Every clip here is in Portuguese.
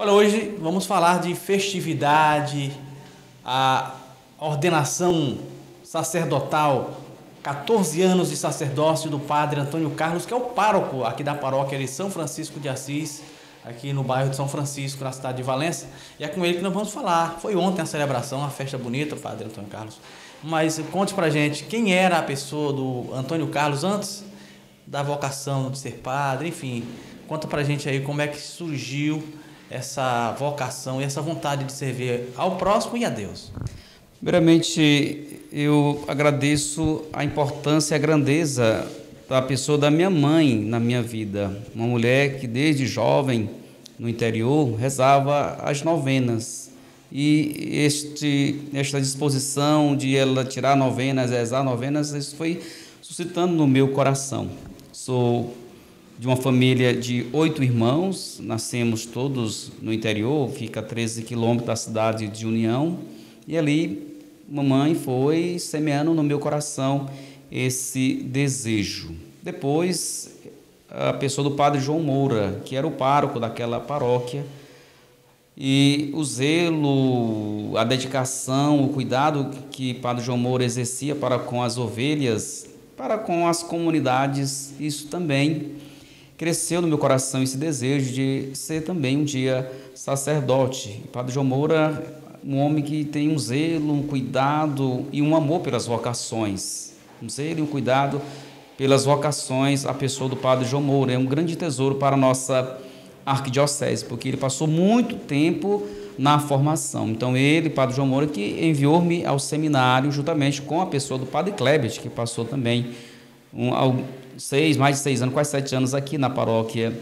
Olha, hoje vamos falar de festividade, a ordenação sacerdotal, 14 anos de sacerdócio do padre Antônio Carlos, que é o pároco aqui da paróquia de São Francisco de Assis, aqui no bairro de São Francisco, na cidade de Valença, e é com ele que nós vamos falar. Foi ontem a celebração, uma festa bonita, padre Antônio Carlos. Mas conte pra gente, quem era a pessoa do Antônio Carlos antes da vocação de ser padre, enfim, conta pra gente aí como é que surgiu essa vocação e essa vontade de servir ao próximo e a Deus. Primeiramente, eu agradeço a importância e a grandeza da pessoa da minha mãe na minha vida. Uma mulher que desde jovem, no interior, rezava as novenas. E esta disposição de ela tirar novenas, rezar novenas, isso foi suscitando no meu coração. Sou de uma família de 8 irmãos, nascemos todos no interior, fica a 13 quilômetros da cidade de União, e ali mamãe foi semeando no meu coração esse desejo. Depois, a pessoa do padre João Moura, que era o pároco daquela paróquia, e o zelo, a dedicação, o cuidado que padre João Moura exercia para com as ovelhas, para com as comunidades, isso também cresceu no meu coração esse desejo de ser também um dia sacerdote. Padre João Moura, um homem que tem um zelo, um cuidado e um amor pelas vocações. Um zelo e um cuidado pelas vocações, a pessoa do Padre João Moura. É um grande tesouro para a nossa arquidiocese, porque ele passou muito tempo na formação. Então ele, Padre João Moura, que enviou-me ao seminário juntamente com a pessoa do Padre Klebert, que passou também mais de 6 anos, quase 7 anos aqui na paróquia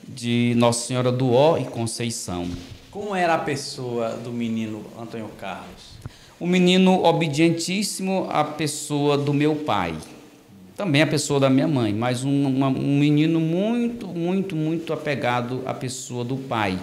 de Nossa Senhora do Ó e Conceição. Como era a pessoa do menino Antônio Carlos? Um menino obedientíssimo à pessoa do meu pai, também a pessoa da minha mãe, mas um menino muito apegado à pessoa do pai.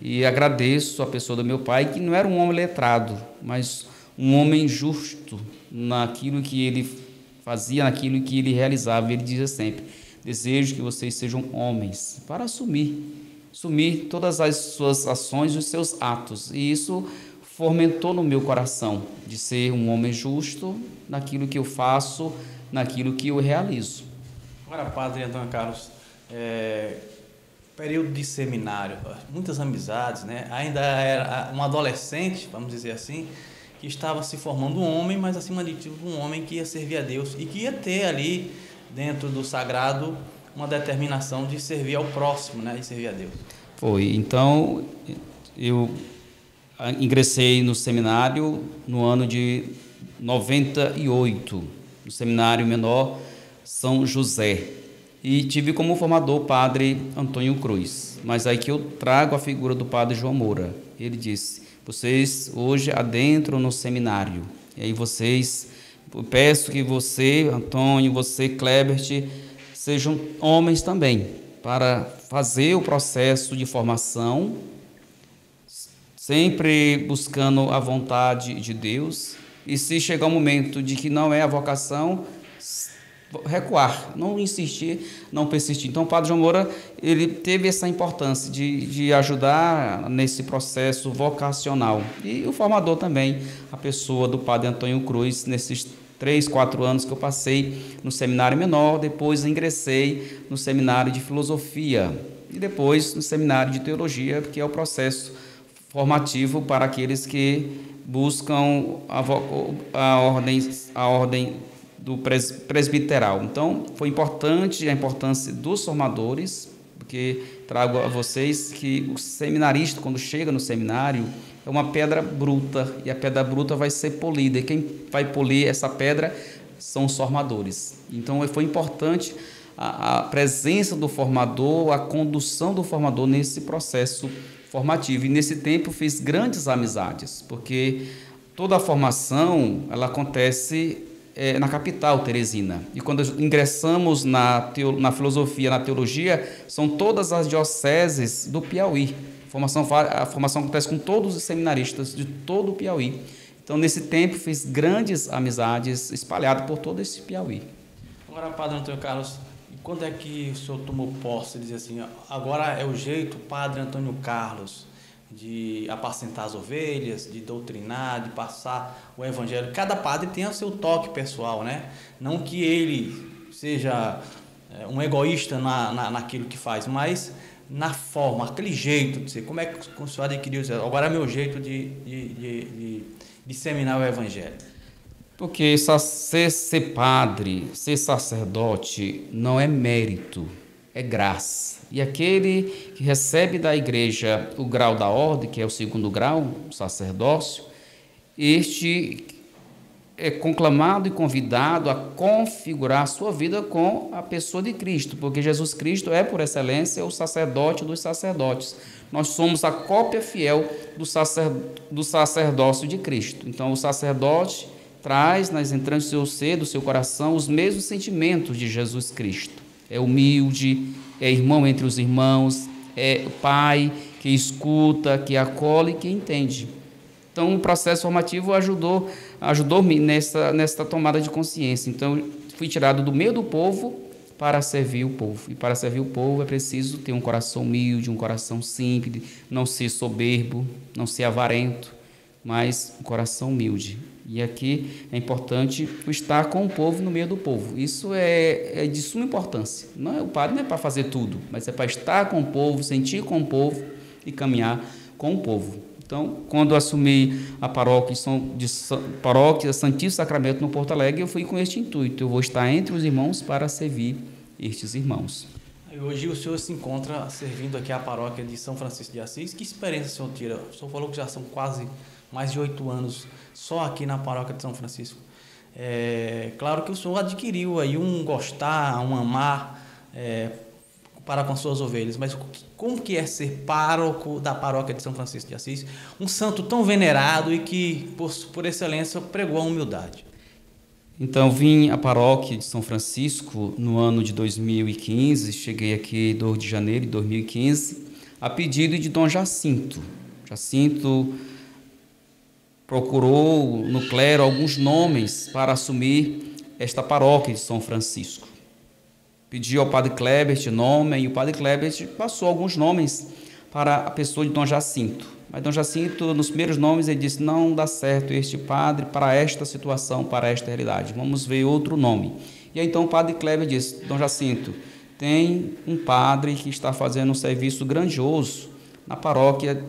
E agradeço a pessoa do meu pai, que não era um homem letrado, mas um homem justo naquilo que ele fazia, naquilo que ele realizava. Ele dizia sempre: desejo que vocês sejam homens para assumir todas as suas ações e os seus atos. E isso fomentou no meu coração de ser um homem justo naquilo que eu faço, naquilo que eu realizo. Agora, padre Antônio Carlos, período de seminário, muitas amizades, né? Ainda era um adolescente, vamos dizer assim, que estava se formando um homem, mas acima de tudo um homem que ia servir a Deus e que ia ter ali dentro do sagrado uma determinação de servir ao próximo, né, e servir a Deus. Foi. Então, eu ingressei no seminário no ano de 98, no Seminário Menor São José, e tive como formador o padre Antônio Cruz. Mas aí que eu trago a figura do padre João Moura. Ele disse: vocês hoje adentram no seminário, e aí eu peço que você, Antônio, você, Klebert, sejam homens também, para fazer o processo de formação, sempre buscando a vontade de Deus, e se chegar um momento de que não é a vocação, recuar, não insistir, não persistir. Então o padre João Moura, ele teve essa importância de ajudar nesse processo vocacional. E o formador também, a pessoa do padre Antônio Cruz, nesses 3, 4 anos que eu passei no seminário menor, depois ingressei no seminário de filosofia e depois no seminário de teologia, que é o processo formativo para aqueles que buscam a ordem do presbiteral. Então, foi importante a importância dos formadores, porque trago a vocês que o seminarista, quando chega no seminário, é uma pedra bruta, e a pedra bruta vai ser polida, e quem vai polir essa pedra são os formadores. Então, foi importante a presença do formador, a condução do formador nesse processo formativo. E nesse tempo fiz grandes amizades, porque toda a formação ela acontece na capital, Teresina. E quando ingressamos na filosofia, na teologia, são todas as dioceses do Piauí. A formação acontece com todos os seminaristas de todo o Piauí. Então, nesse tempo, fiz grandes amizades espalhadas por todo esse Piauí. Agora, padre Antônio Carlos, quando é que o senhor tomou posse, dizer assim, agora é o jeito, Padre Antônio Carlos, de apacentar as ovelhas, de doutrinar, de passar o evangelho? Cada padre tem o seu toque pessoal, né? Não que ele seja um egoísta naquilo que faz, mas na forma, aquele jeito de ser. Como é que o senhor adquiriu isso? Agora é meu jeito de disseminar o evangelho. Porque ser padre, ser sacerdote, não é mérito, é graça. E aquele que recebe da igreja o grau da ordem, que é o segundo grau, o sacerdócio, este é conclamado e convidado a configurar a sua vida com a pessoa de Cristo, porque Jesus Cristo é, por excelência, o sacerdote dos sacerdotes. Nós somos a cópia fiel do sacerdócio de Cristo. Então, o sacerdote traz nas entranhas do seu ser, do seu coração, os mesmos sentimentos de Jesus Cristo. É humilde, é irmão entre os irmãos, é pai que escuta, que acolhe, que entende. Então, o processo formativo ajudou-me nessa tomada de consciência. Então, fui tirado do meio do povo para servir o povo. E para servir o povo é preciso ter um coração humilde, um coração simples, não ser soberbo, não ser avarento, mas um coração humilde. E aqui é importante estar com o povo no meio do povo. Isso é de suma importância. O padre não é para fazer tudo, mas é para estar com o povo, sentir com o povo e caminhar com o povo. Então, quando assumi a paróquia Santíssimo Sacramento no Porto Alegre, eu fui com este intuito: eu vou estar entre os irmãos para servir estes irmãos. Hoje o senhor se encontra servindo aqui a paróquia de São Francisco de Assis. Que experiência o senhor tira? O senhor falou que já são quase mais de 8 anos só aqui na paróquia de São Francisco. Claro que o senhor adquiriu aí um gostar, um amar para com suas ovelhas, mas como que é ser pároco da paróquia de São Francisco de Assis, um santo tão venerado e que, por excelência, pregou a humildade? Então, vim à paróquia de São Francisco no ano de 2015, cheguei aqui 2 de janeiro de 2015, a pedido de Dom Jacinto. Jacinto procurou no clero alguns nomes para assumir esta paróquia de São Francisco. Pediu ao padre Klebert nome, e o padre Klebert passou alguns nomes para a pessoa de Dom Jacinto. Mas Dom Jacinto, nos primeiros nomes, ele disse: não dá certo este padre para esta situação, para esta realidade, vamos ver outro nome. E aí, então o padre Klebert disse: Dom Jacinto, tem um padre que está fazendo um serviço grandioso na paróquia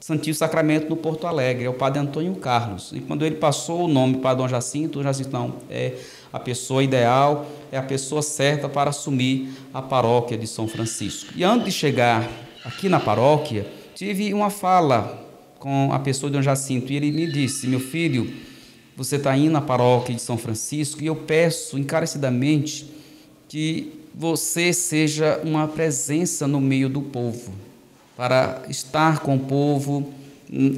Santíssimo Sacramento no Porto Alegre, é o padre Antônio Carlos. E quando ele passou o nome para Dom Jacinto não, é a pessoa ideal, é a pessoa certa para assumir a paróquia de São Francisco. E antes de chegar aqui na paróquia, tive uma fala com a pessoa de Dom Jacinto, e ele me disse: meu filho, você está indo na paróquia de São Francisco, e eu peço encarecidamente que você seja uma presença no meio do povo, para estar com o povo,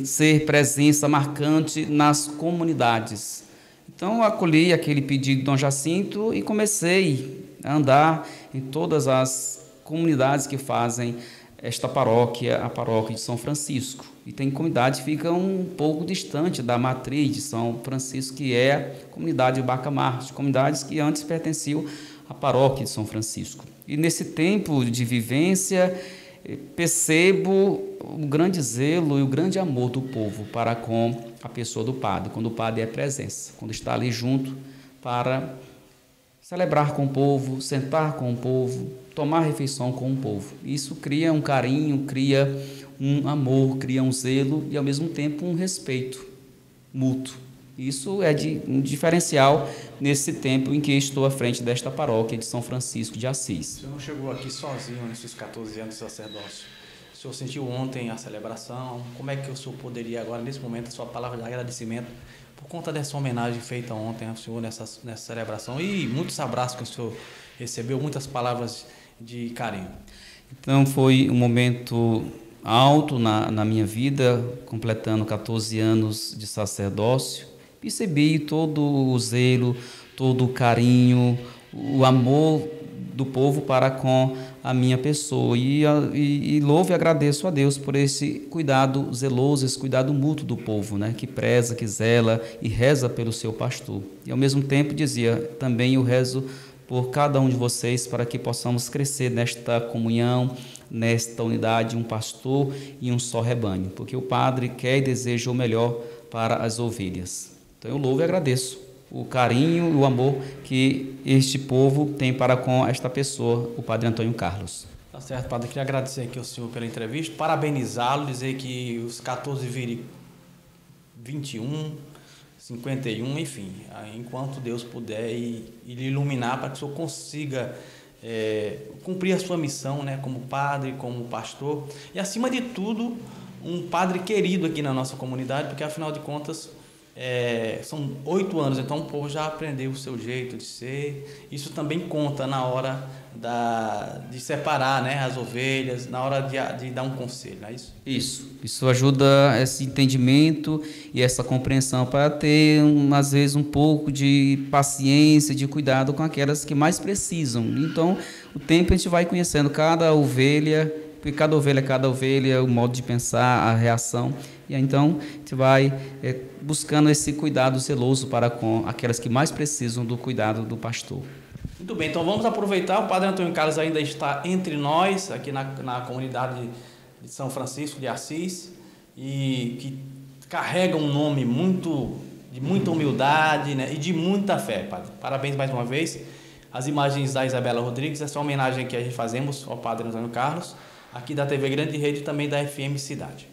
ser presença marcante nas comunidades. Então, eu acolhi aquele pedido de Dom Jacinto e comecei a andar em todas as comunidades que fazem esta paróquia, a paróquia de São Francisco. E tem comunidades que ficam um pouco distante da matriz de São Francisco, que é a comunidade de Baca Marte, comunidades que antes pertenciam à paróquia de São Francisco. E nesse tempo de vivência, percebo o grande zelo e o grande amor do povo para com a pessoa do padre, quando o padre é presença, quando está ali junto para celebrar com o povo, sentar com o povo, tomar refeição com o povo. Isso cria um carinho, cria um amor, cria um zelo e, ao mesmo tempo, um respeito mútuo. Isso é um diferencial nesse tempo em que estou à frente desta paróquia de São Francisco de Assis. O senhor não chegou aqui sozinho nesses 14 anos de sacerdócio. O senhor sentiu ontem a celebração. Como é que o senhor poderia agora, nesse momento, a sua palavra de agradecimento por conta dessa homenagem feita ontem ao senhor nessa celebração e muitos abraços que o senhor recebeu, muitas palavras de carinho? Então, foi um momento alto na minha vida, completando 14 anos de sacerdócio. Percebi todo o zelo, todo o carinho, o amor do povo para com a minha pessoa. E louvo e agradeço a Deus por esse cuidado zeloso, esse cuidado mútuo do povo, né? Que preza, que zela e reza pelo seu pastor. E, ao mesmo tempo, dizia: também eu rezo por cada um de vocês, para que possamos crescer nesta comunhão, nesta unidade, um pastor e um só rebanho, porque o Padre quer e deseja o melhor para as ovelhas. Então eu louvo e agradeço o carinho e o amor que este povo tem para com esta pessoa, o Padre Antônio Carlos. Tá certo, Padre. Queria agradecer aqui ao senhor pela entrevista, parabenizá-lo, dizer que os 14 virem 21, 51, enfim, enquanto Deus puder e lhe iluminar para que o senhor consiga cumprir a sua missão, né, como padre, como pastor e, acima de tudo, um padre querido aqui na nossa comunidade, porque, afinal de contas, são 8 anos, então o povo já aprendeu o seu jeito de ser. Isso também conta na hora de separar, né, as ovelhas, na hora de dar um conselho, não é isso? Isso ajuda esse entendimento e essa compreensão para ter, às vezes, um pouco de paciência, de cuidado com aquelas que mais precisam. Então, o tempo a gente vai conhecendo cada ovelha, o modo de pensar, a reação, e aí, então a gente vai buscando esse cuidado zeloso para com aquelas que mais precisam do cuidado do pastor. Muito bem, então vamos aproveitar. O Padre Antônio Carlos ainda está entre nós, aqui na comunidade de São Francisco de Assis, e que carrega um nome de muita humildade, né, e de muita fé, Padre. Parabéns mais uma vez. As imagens da Isabela Rodrigues, essa homenagem que a gente fazemos ao Padre Antônio Carlos, aqui da TV Grande Rede e também da FM Cidade.